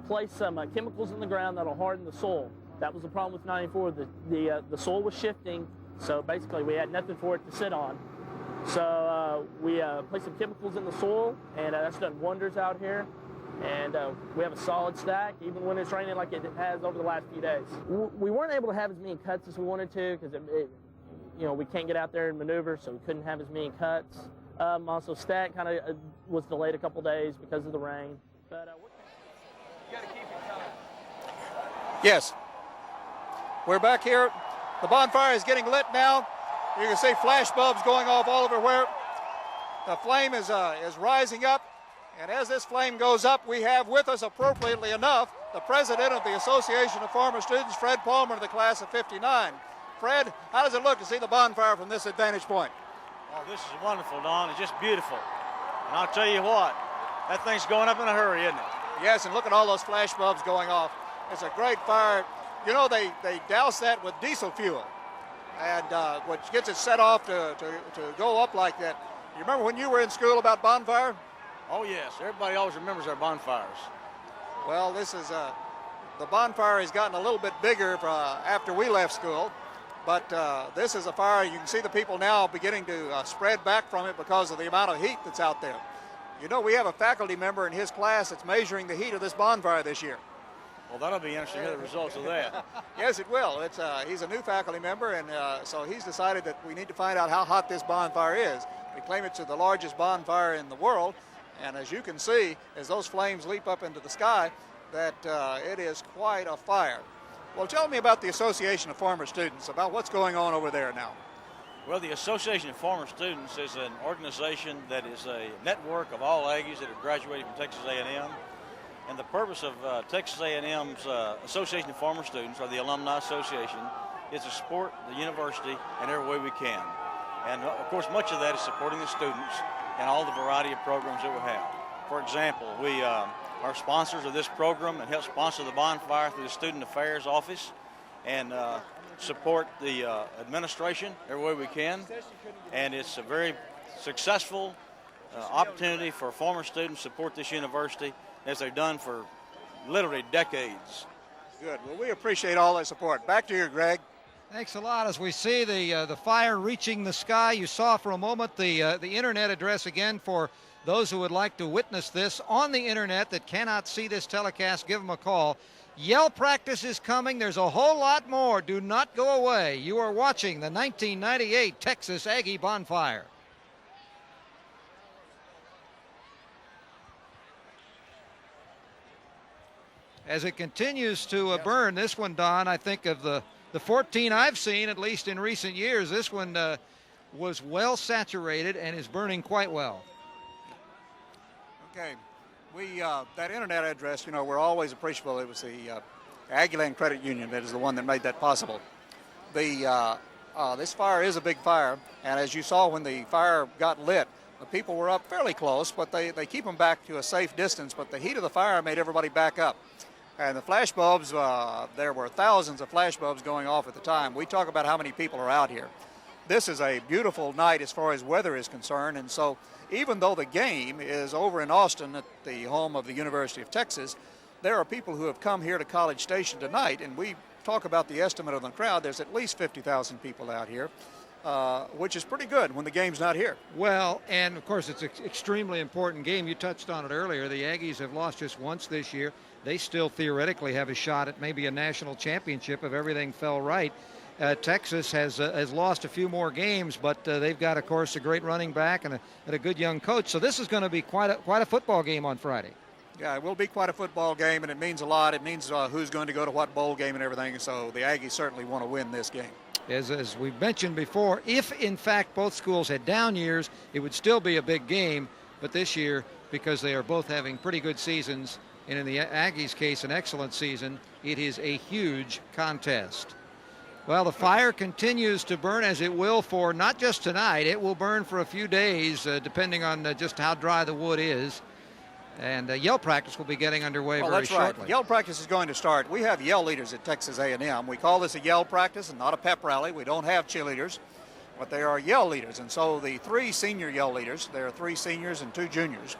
place some chemicals in the ground that'll harden the soil. That was the problem with 94. The soil was shifting, so basically we had nothing for it to sit on. So we placed some chemicals in the soil, and that's done wonders out here. And we have a solid stack, even when it's raining like it has over the last few days. We weren't able to have as many cuts as we wanted to because we can't get out there and maneuver, so we couldn't have as many cuts. Also, stack kind of was delayed a couple days because of the rain. But you got to keep it coming. Yes, we're back here. The bonfire is getting lit now. You can see flash bulbs going off all everywhere. The flame is rising up. And as this flame goes up, we have with us, appropriately enough, the president of the Association of Former Students, Fred Palmer, of the class of '59. Fred, how does it look to see the bonfire from this vantage point? Oh, this is wonderful, Don. It's just beautiful. And I'll tell you what, that thing's going up in a hurry, isn't it? Yes, and look at all those flash bulbs going off. It's a great fire. You know, they douse that with diesel fuel, and which gets it set off to go up like that. You remember when you were in school about bonfire? Oh, yes. Everybody always remembers our bonfires. Well, this is the bonfire has gotten a little bit bigger after we left school, but this is a fire. You can see the people now beginning to spread back from it because of the amount of heat that's out there. You know, we have a faculty member in his class that's measuring the heat of this bonfire this year. Well, that'll be interesting to hear the results of that. Yes, it will. He's a new faculty member, and so he's decided that we need to find out how hot this bonfire is. We claim it's the largest bonfire in the world. And as you can see, as those flames leap up into the sky, that it is quite a fire. Well, tell me about the Association of Former Students, about what's going on over there now. Well, the Association of Former Students is an organization that is a network of all Aggies that have graduated from Texas A&M. And the purpose of Texas A&M's Association of Former Students, or the Alumni Association, is to support the university in every way we can. And, of course, much of that is supporting the students and all the variety of programs that we have. For example, we are sponsors of this program and help sponsor the bonfire through the Student Affairs Office and support the administration every way we can. And it's a very successful opportunity for former students to support this university as they've done for literally decades. Good. Well, we appreciate all that support. Back to you, Greg. Thanks a lot. As we see the fire reaching the sky, you saw for a moment the internet address again for those who would like to witness this on the internet that cannot see this telecast. Give them a call. Yell practice is coming. There's a whole lot more. Do not go away. You are watching the 1998 Texas Aggie Bonfire. As it continues to burn, this one, Don, I think of the 14 I've seen, at least in recent years, this one was well saturated and is burning quite well. Okay. That internet address, you know, we're always appreciable. It was the Aggieland Credit Union that is the one that made that possible. This fire is a big fire, and as you saw when the fire got lit, the people were up fairly close, but they keep them back to a safe distance, but the heat of the fire made everybody back up. And the flash bulbs, there were thousands of flash bulbs going off at the time. We talk about how many people are out here. This is a beautiful night as far as weather is concerned, and so even though the game is over in Austin at the home of the University of Texas, there are people who have come here to College Station tonight, and we talk about the estimate of the crowd. There's at least 50,000 people out here, which is pretty good when the game's not here. Well, and of course it's an extremely important game. You touched on it earlier. The Aggies have lost just once this year. They still theoretically have a shot at maybe a national championship if everything fell right. Texas has lost a few more games, but they've got, of course, a great running back and a good young coach. So this is going to be quite a football game on Friday. Yeah, it will be quite a football game, and it means a lot. It means who's going to go to what bowl game and everything. So the Aggies certainly want to win this game. As we've mentioned before, if in fact both schools had down years, it would still be a big game. But this year, because they are both having pretty good seasons, and in the Aggies' case, an excellent season, it is a huge contest. Well, the fire continues to burn, as it will for not just tonight. It will burn for a few days, depending on just how dry the wood is. And yell practice will be getting underway very shortly. That's right. Yell practice is going to start. We have yell leaders at Texas A&M. We call this a yell practice and not a pep rally. We don't have cheerleaders, but they are yell leaders. And so the three senior yell leaders, there are 3 seniors and 2 juniors,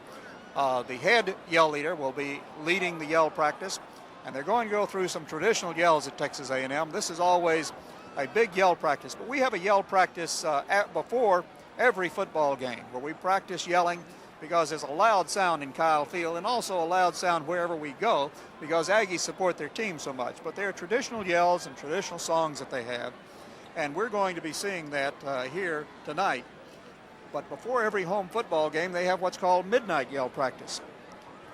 The head yell leader will be leading the yell practice, and they're going to go through some traditional yells at Texas A&M. This is always a big yell practice, but we have a yell practice before every football game where we practice yelling because there's a loud sound in Kyle Field and also a loud sound wherever we go because Aggies support their team so much. But there are traditional yells and traditional songs that they have, and we're going to be seeing that here tonight. But before every home football game, they have what's called midnight yell practice.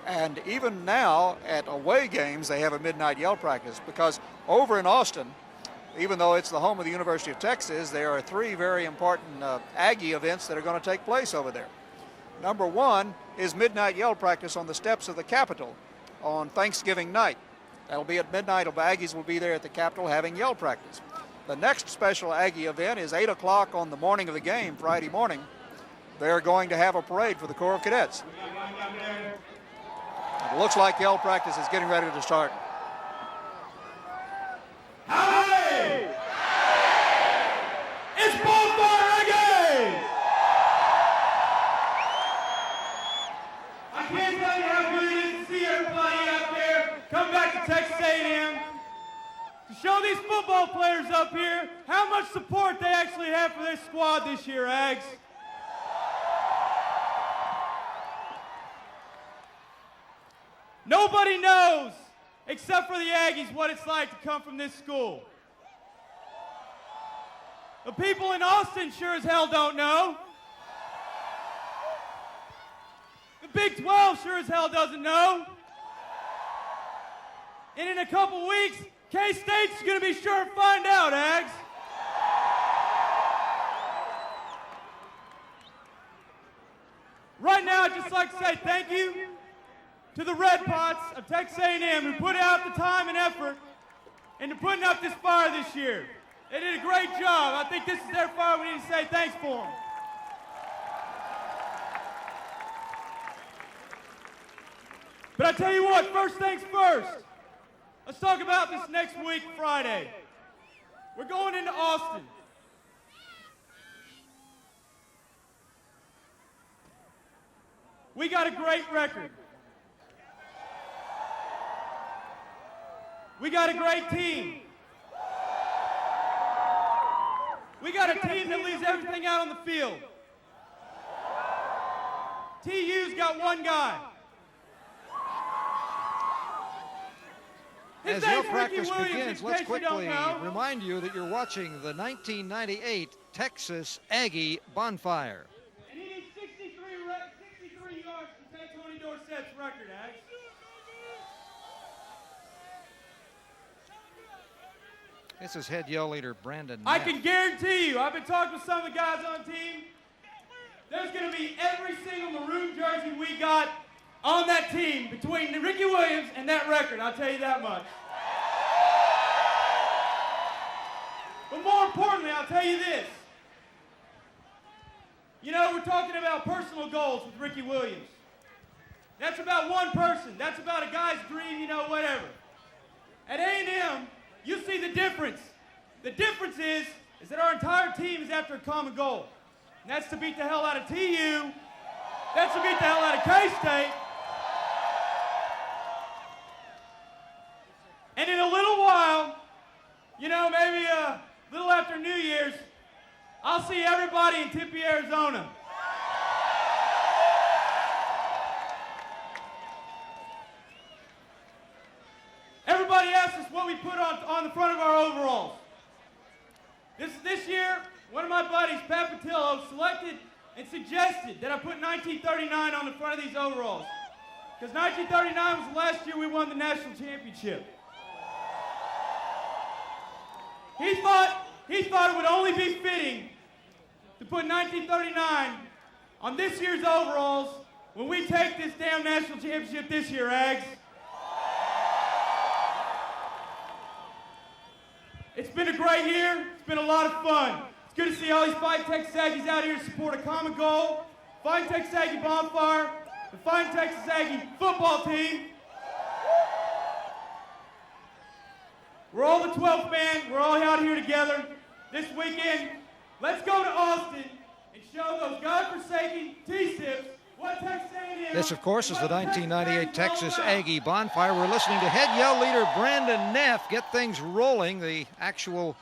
And even now at away games, they have a midnight yell practice because over in Austin, even though it's the home of the University of Texas, there are three very important Aggie events that are going to take place over there. Number one is midnight yell practice on the steps of the Capitol on Thanksgiving night. That'll be at midnight. Aggies will be there at the Capitol having yell practice. The next special Aggie event is 8 o'clock on the morning of the game, Friday morning. They're going to have a parade for the Corps of Cadets. It looks like yell practice is getting ready to start. Hey! It's Bonfire Aggies! I can't tell you how good it is to see everybody out there come back to Texas A&M to show these football players up here how much support they actually have for this squad this year, Ags. Nobody knows, except for the Aggies, what it's like to come from this school. The people in Austin sure as hell don't know. The Big 12 sure as hell doesn't know. And in a couple weeks, K-State's going to be sure to find out, Ags. Right now, I'd just like to say thank you to the Red Pots of Texas A&M who put out the time and effort into putting up this fire this year. They did a great job. I think this is their fire. We need to say thanks for them. But I tell you what, first things first. Let's talk about this next week, Friday. We're going into Austin. We got a great record. We got a great team. We got a team that leaves everything out on the field. TU's got one guy. His As yell name's Ricky practice Williams, begins, in let's case you don't quickly know. remind you that you're watching the 1998 Texas Aggie Bonfire. And he needs 63 yards to take Tony Dorsett's record, Ags. This is head yell leader Brandon I Knapp. can guarantee you, I've been talking with some of the guys on the team, there's going to be every single maroon jersey we got on that team between Ricky Williams and that record, I'll tell you that much. But more importantly, I'll tell you this. You know, we're talking about personal goals with Ricky Williams. That's about one person. That's about a guy's dream, you know, whatever. At A&M, you see the difference. The difference is that our entire team is after a common goal. And that's to beat the hell out of TU. That's to beat the hell out of K-State. And in a little while, you know, maybe a little after New Year's, I'll see everybody in Tempe, Arizona. Everybody asks us what we put on the front of our overalls. This year, one of my buddies, Pat Patillo, selected and suggested that I put 1939 on the front of these overalls. Because 1939 was the last year we won the national championship. He thought it would only be fitting to put 1939 on this year's overalls when we take this damn national championship this year, Ags. It's been a great year. It's been a lot of fun. It's good to see all these Fighting Texas Aggies out here to support a common goal. Fighting Texas Aggie Bonfire, the Fighting Texas Aggie football team. We're all the 12th man. We're all out here together this weekend. Let's go to Austin and show those godforsaken T-Sips What Texas A&M? This, of course, is the 1998 Texas Aggie Bonfire. We're listening to head yell leader Brandon Neff get things rolling. The actual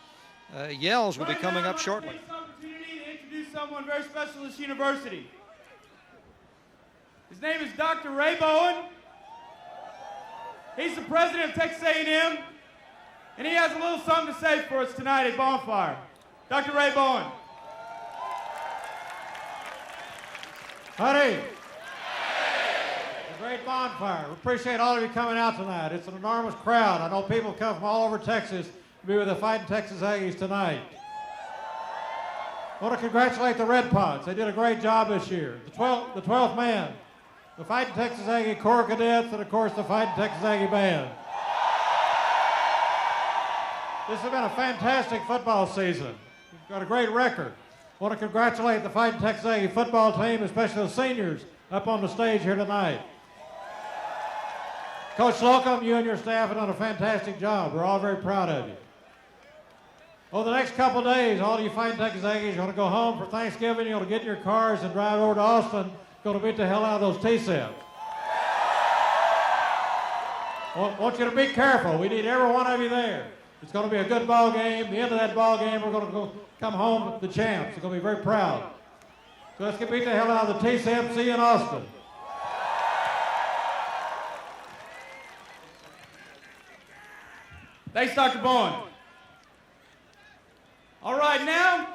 yells will be coming up shortly. Take this opportunity to introduce someone very special at this university. His name is Dr. Ray Bowen. He's the president of Texas A&M, and he has a little something to say for us tonight at Bonfire. Dr. Ray Bowen. Howdy. It's a great bonfire. We appreciate all of you coming out tonight. It's an enormous crowd. I know people come from all over Texas to be with the Fighting Texas Aggies tonight. I want to congratulate the Red Pods. They did a great job this year. The 12th man, the Fighting Texas Aggie Corps Cadets, and of course the Fighting Texas Aggie Band. This has been a fantastic football season. We've got a great record. I want to congratulate the Fighting Texas Aggie football team, especially the seniors up on the stage here tonight. Coach Slocum, you and your staff have done a fantastic job. We're all very proud of you. Over the next couple of days, all of you Fighting Texas Aggies are going to go home for Thanksgiving. You're going to get in your cars and drive over to Austin. Going to beat the hell out of those T-Seps. I want you to be careful. We need every one of you there. It's going to be a good ball game. At the end of that ball game, we're going to come home the champs. We're going to be very proud. So let's get beat the hell out of the T-Seps. See you in Austin. Thanks, Dr. Bowen. All right, now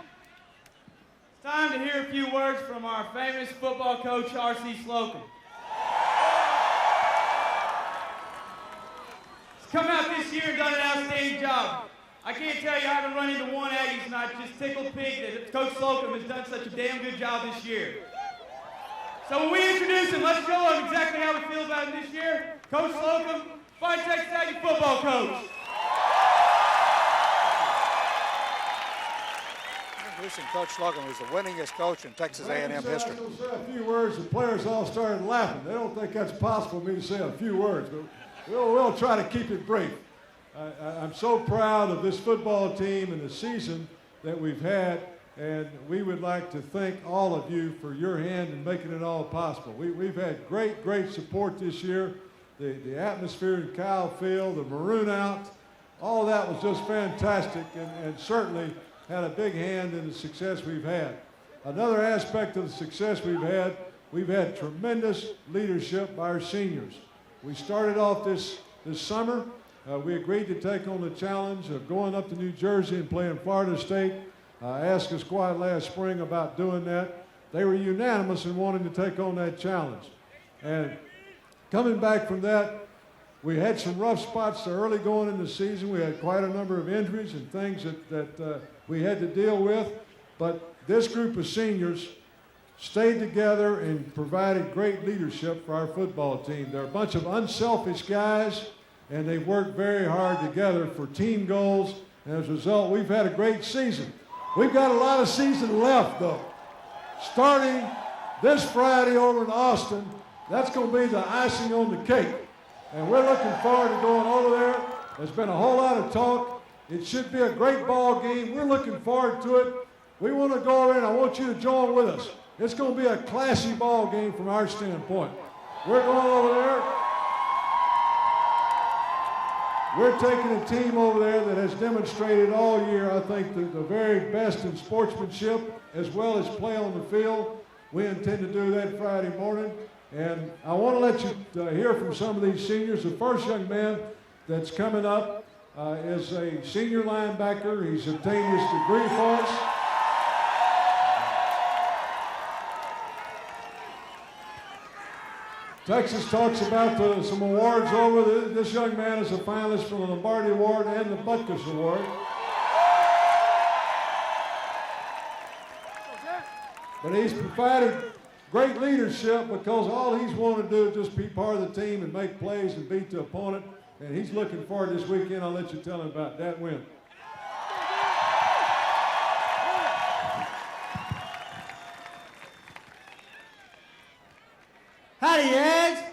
it's time to hear a few words from our famous football coach, R.C. Slocum. He's come out this year and done an outstanding job. I can't tell you, I haven't run into one Aggie tonight, just tickled pink that Coach Slocum has done such a damn good job this year. So when we introduce him, let's show him exactly how we feel about him this year. Coach Slocum, Fighting Texas Aggie football coach. Introducing Coach Slocum, who's the winningest coach in Texas A&M history. I'm going to say a few words. The players all started laughing. They don't think that's possible for me to say a few words, but we'll try to keep it brief. I'm so proud of this football team and the season that we've had, and we would like to thank all of you for your hand in making it all possible. We've had great support this year. The atmosphere in Kyle Field, the maroon out, all that was just fantastic, and certainly had a big hand in the success we've had. Another aspect of the success we've had tremendous leadership by our seniors. We started off this summer. We agreed to take on the challenge of going up to New Jersey and playing Florida State. Asked us quite last spring about doing that. They were unanimous in wanting to take on that challenge. And coming back from that, we had some rough spots early going in the season. We had quite a number of injuries and things that we had to deal with. But this group of seniors stayed together and provided great leadership for our football team. They're a bunch of unselfish guys, and they've worked very hard together for team goals. And as a result, we've had a great season. We've got a lot of season left, though. Starting this Friday over in Austin, that's going to be the icing on the cake. And we're looking forward to going over there. There's been a whole lot of talk. It should be a great ball game. We're looking forward to it. We want to go over there, and I want you to join with us. It's going to be a classy ball game from our standpoint. We're going over there. We're taking a team over there that has demonstrated all year, I think, the very best in sportsmanship as well as play on the field. We intend to do that Friday morning. And I want to let you hear from some of these seniors. The first young man that's coming up is a senior linebacker. He's obtained his degree for us. Texas talks about some awards over. This young man is a finalist for the Lombardi Award and the Butkus Award. But he's provided great leadership because all he's wanted to do is just be part of the team and make plays and beat the opponent. And he's looking forward this weekend. I'll let you tell him about that win. Howdy, Yags!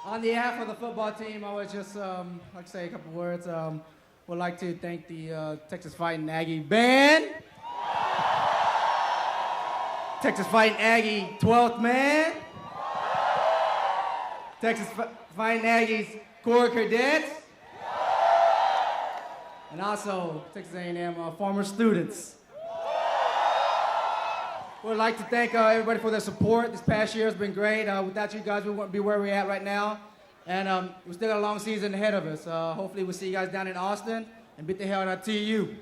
On behalf of the football team, I would just like to say a couple words. Would like to thank the Texas Fighting Aggie Band. Texas Fighting Aggie 12th man. Texas Fighting Aggies Corps Cadets. And also Texas A&M former students. We'd like to thank everybody for their support. This past year has been great. Without you guys, we wouldn't be where we're at right now. And we still got a long season ahead of us. Hopefully we'll see you guys down in Austin and beat the hell out of TU.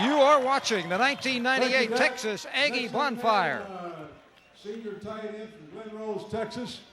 You are watching the 1998 Texas Aggie Bonfire. Senior tight end from Glen Rose, Texas.